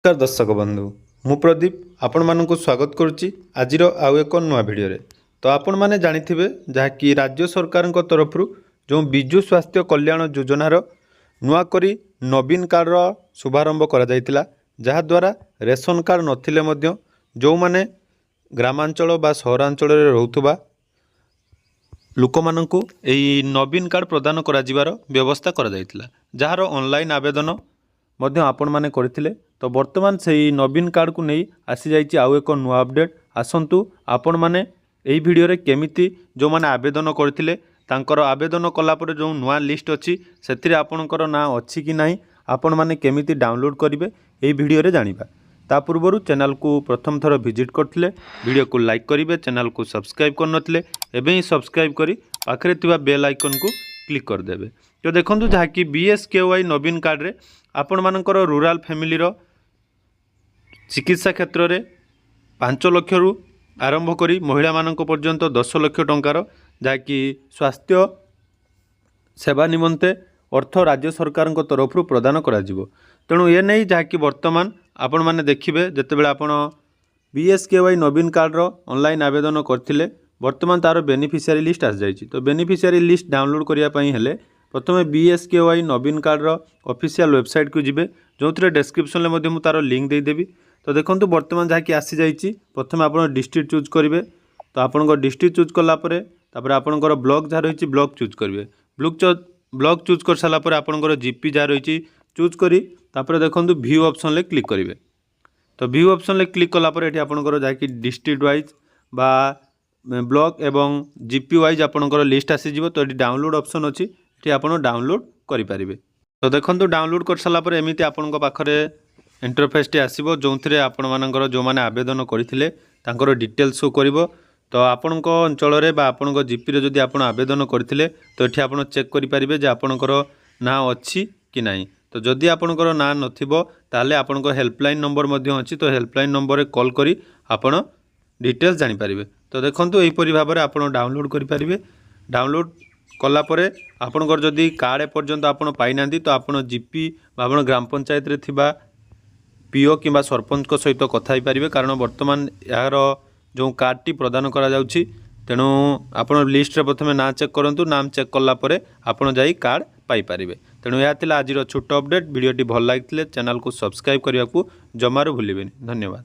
नमस्कार दर्शक बंधु मु प्रदीप आपण मानक स्वागत करुच्ची आज आउ एक नुआ भिडियो तो आपण मैंने जानिथिबे जहाँकि राज्य सरकार तरफ जो विजु स्वास्थ्य कल्याण योजनार नुआ करी नवीन कार्डर शुभारंभ करा जायतिला जहाद्वारा रेशन कार्ड नथिले मध्य जो माने ग्रामांचल बा सहरांचल रोथुबा लोक मानकु एई नवीन कार्ड प्रदान करा जिवार व्यवस्था करा जायतिला जहार ऑनलाइन आवेदन मध्य आपण माने करथिले। तो वर्तमान से नवीन कार्ड को नहीं आसी जाइए आउ एक नुआ अपडेट आसतु आपण माने एई वीडियो रे केमिति जो माने आवेदन करथिले तांकर आवेदन कलापर जो नुआ लिस्ट अच्छी से आपणकर ना अच्छी कि नहीं आपण माने केमिति डाउनलोड करेंगे एई वीडियो रे जानिबा। ता पूर्व चैनल को प्रथम थर विजिट करथिले वीडियो को लाइक करेंगे चैनल को सब्सक्राइब करनथिले एबे ही सब्सक्राइब करी पाखरे थिबा बेल आइकन को क्लिक करदेवे। तो देखंतु जहाँकि BSKY नवीन कार्ड रे आपण मानकर रूराल फैमिली रो चिकित्सा क्षेत्र में 5 लाख रु आरंभ करी महिला मानक पर्यंत 10 लाख टंकार जहाँकि स्वास्थ्य सेवा निमंते अर्थ राज्य सरकार तरफ प्रदान करा जिवो। तेणु ये नहीं जहाँकि वर्तमान आपण माने देखिबे जेतेबेले आपण BSKY नवीन कार्ड रो ऑनलाइन आवेदन करथिले वर्तमान तार बेनिफिशियरी लिस्ट आस जाइछि। तो बेनिफिशियरी लिस्ट डाउनलोड करिया पई हेले प्रथमे BSKY नवीन कार्ड रो ऑफिशियल वेबसाइट को जिबे जो डिस्क्रिप्शन में मु तार लिंक दे देबी। तो देखो बर्तमान जहाँकि आसी जाइए प्रथम आप डिस्ट्रिक्ट चूज करेंगे। तो आप डिस्ट्रिक्ट चूज कलापर आपंकर ब्लॉक जहाँ रही ब्लॉक चूज करेंगे ब्लॉक चूज कर सारापर आपंकर जीपी जहाँ रही चूज करी देखो व्यू ऑप्शन ले क्लिक करेंगे। तो व्यू ऑप्शन ले क्लिक कलापर ये आपंकर जहाँकि डिस्ट्रिक्ट वाइज बा ब्लॉक एवं जीपी वाइज आपंकर लिस्ट आसीज। तो ये डाउनलोड ऑप्शन अच्छी ये आप डाउनलोड करेंगे। तो देखो डाउनलोड कर सारापर एमती आपण पाखरे इंटरफेस टी आसीबो जो थे आपण मानकर जो माने आवेदन करथिले तांकर डिटेल्स शो करिवो। तो आपणको अंचल रे बा आपणको जीपी रे जदि आपण आवेदन करथिले तो एठी आपण चेक करि परिबे जे आपणकर ना अछि कि नाही। तो जदि आपणकर ना नथिबो ताले आपणको हेल्पलाइन नंबर मध्ये अछि। तो हेल्पलाइन नंबर रे कॉल करी आपण डिटेल्स जानि परिबे। तो देखंतु एही परि भाबरे आपण डाउनलोड करि परिबे। डाउनलोड कला परे आपणकर जदि कार्ड पर्यंत आपण पाइ नांदी तो आपण जीपी बा आपण ग्राम पंचायत रे थिबा पीओ किंबा सरपंच को सहित कथा ही पारिबे कारण वर्तमान यार जो कार्ड टी प्रदान करा जाउछि। तेणु आपण लिस्ट रे प्रथमे ना चेक करंतु नाम चेक कला परे आपण जाई कार्ड पाई पारिबे। तेणु या थिला आजिर छोट अपडेट वीडियो टी भल लागिथिले चैनल को सब्सक्राइब करिया को जमारो भूलिबेनी। धन्यवाद।